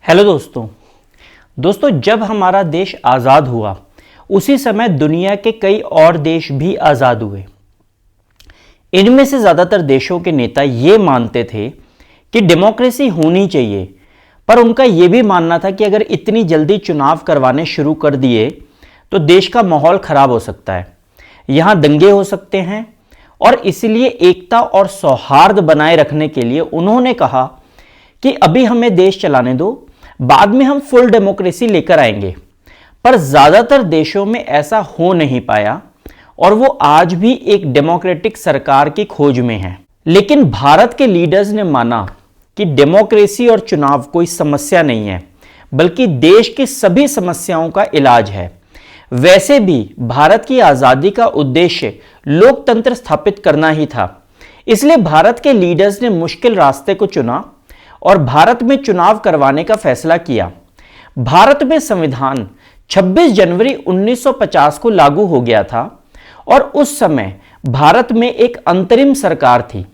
Hello दोस्तों जब हमारा देश आज़ाद हुआ उसी समय दुनिया के कई और देश भी आज़ाद हुए। इनमें से ज़्यादातर देशों के नेता ये मानते थे कि डेमोक्रेसी होनी चाहिए, पर उनका ये भी मानना था कि अगर इतनी जल्दी चुनाव करवाने शुरू कर दिए तो देश का माहौल खराब हो सकता है, यहाँ दंगे हो सकते हैं। और इसलिए एकता और सौहार्द बनाए रखने के लिए उन्होंने कहा कि अभी हमें देश चलाने दो, बाद में हम फुल डेमोक्रेसी लेकर आएंगे। पर ज्यादातर देशों में ऐसा हो नहीं पाया और वो आज भी एक डेमोक्रेटिक सरकार की खोज में है। लेकिन भारत के लीडर्स ने माना कि डेमोक्रेसी और चुनाव कोई समस्या नहीं है, बल्कि देश की सभी समस्याओं का इलाज है। वैसे भी भारत की आजादी का उद्देश्य लोकतंत्र स्थापित करना ही था, इसलिए भारत के लीडर्स ने मुश्किल रास्ते को चुना और भारत में चुनाव करवाने का फैसला किया। भारत में संविधान 26 जनवरी 1950 को लागू हो गया था और उस समय भारत में एक अंतरिम सरकार थी।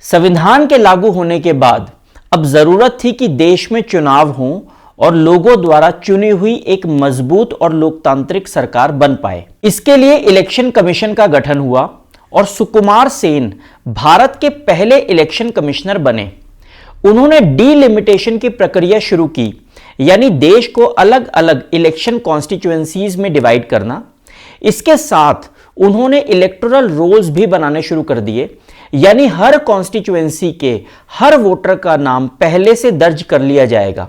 संविधान के लागू होने के बाद अब जरूरत थी कि देश में चुनाव हों और लोगों द्वारा चुनी हुई एक मजबूत और लोकतांत्रिक सरकार बन पाए। इसके लिए इलेक्शन कमीशन का गठन हुआ और सुकुमार सेन भारत के पहले इलेक्शन कमिश्नर बने। उन्होंने डीलिमिटेशन की प्रक्रिया शुरू की, यानी देश को अलग अलग इलेक्शन कॉन्स्टिट्यूएंसीज में डिवाइड करना। इसके साथ उन्होंने इलेक्टोरल रोल्स भी बनाने शुरू कर दिए, यानी हर कॉन्स्टिट्यूएंसी के हर वोटर का नाम पहले से दर्ज कर लिया जाएगा।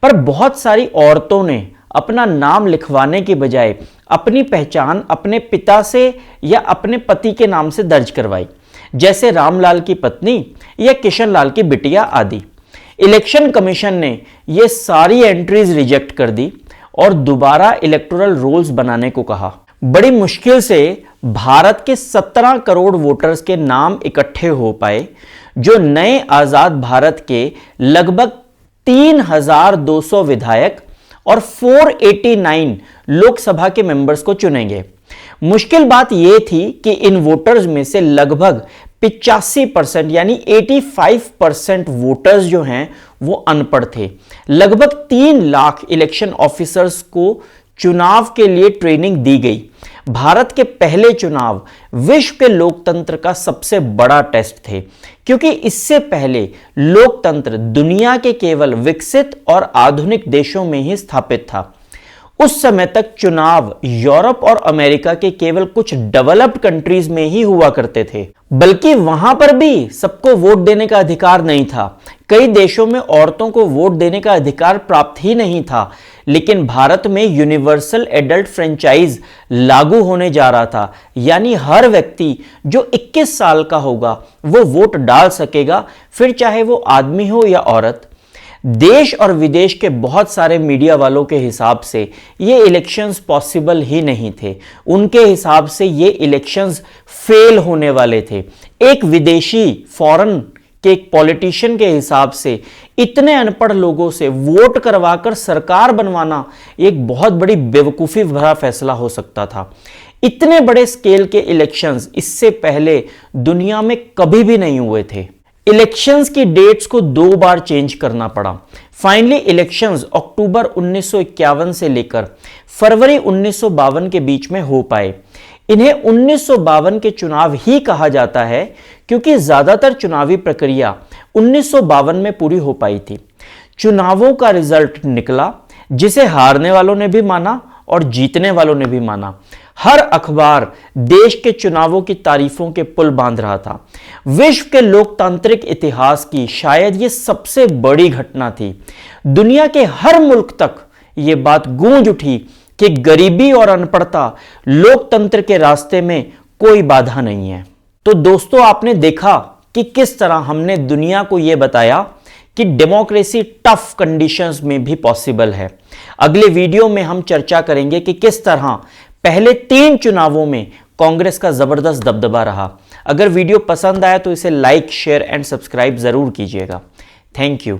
पर बहुत सारी औरतों ने अपना नाम लिखवाने के बजाय अपनी पहचान अपने पिता से या अपने पति के नाम से दर्ज करवाई, जैसे रामलाल की पत्नी या किशन लाल की बिटिया आदि। इलेक्शन कमीशन ने ये सारी एंट्रीज रिजेक्ट कर दी और दोबारा इलेक्टोरल रोल्स बनाने को कहा। बड़ी मुश्किल से भारत के 17 करोड़ वोटर्स के नाम इकट्ठे हो पाए, जो नए आजाद भारत के लगभग 3200 विधायक और 489 लोकसभा के मेंबर्स को चुनेंगे। मुश्किल बात यह थी कि इन वोटर्स में से लगभग 85% यानी 85% वोटर्स जो हैं वो अनपढ़ थे। लगभग 3 लाख इलेक्शन ऑफिसर्स को चुनाव के लिए ट्रेनिंग दी गई। भारत के पहले चुनाव विश्व के लोकतंत्र का सबसे बड़ा टेस्ट थे, क्योंकि इससे पहले लोकतंत्र दुनिया के केवल विकसित और आधुनिक देशों में ही स्थापित था। उस समय तक चुनाव यूरोप और अमेरिका के केवल कुछ डेवलप्ड कंट्रीज में ही हुआ करते थे, बल्कि वहां पर भी सबको वोट देने का अधिकार नहीं था। कई देशों में औरतों को वोट देने का अधिकार प्राप्त ही नहीं था। लेकिन भारत में यूनिवर्सल एडल्ट फ्रेंचाइज लागू होने जा रहा था, यानी हर व्यक्ति जो 21 साल का होगा वो वोट डाल सकेगा, फिर चाहे वो आदमी हो या औरत। देश और विदेश के बहुत सारे मीडिया वालों के हिसाब से ये इलेक्शंस पॉसिबल ही नहीं थे। उनके हिसाब से ये इलेक्शंस फेल होने वाले थे। एक विदेशी फॉरेन के एक पॉलिटिशियन के हिसाब से इतने अनपढ़ लोगों से वोट करवाकर सरकार बनवाना एक बहुत बड़ी बेवकूफ़ी भरा फैसला हो सकता था। इतने बड़े स्केल के इलेक्शंस इससे पहले दुनिया में कभी भी नहीं हुए थे। इलेक्शंस की डेट्स को 2 बार चेंज करना पड़ा। फाइनली इलेक्शंस अक्टूबर 1951 से लेकर फरवरी 1952 के बीच में हो पाए। इन्हें 1952 के चुनाव ही कहा जाता है, क्योंकि ज्यादातर चुनावी प्रक्रिया 1952 में पूरी हो पाई थी। चुनावों का रिजल्ट निकला, जिसे हारने वालों ने भी माना और जीतने वालों ने भी माना। हर अखबार देश के चुनावों की तारीफों के पुल बांध रहा था। विश्व के लोकतांत्रिक इतिहास की शायद ये सबसे बड़ी घटना थी। दुनिया के हर मुल्क तक ये बात गूंज उठी कि गरीबी और अनपढ़ता लोकतंत्र के रास्ते में कोई बाधा नहीं है। तो दोस्तों, आपने देखा कि किस तरह हमने दुनिया को यह बताया कि डेमोक्रेसी टफ कंडीशंस में भी पॉसिबल है। अगले वीडियो में हम चर्चा करेंगे कि किस तरह पहले 3 चुनावों में कांग्रेस का जबरदस्त दबदबा रहा। अगर वीडियो पसंद आया तो इसे लाइक, शेयर एंड सब्सक्राइब जरूर कीजिएगा। Thank you.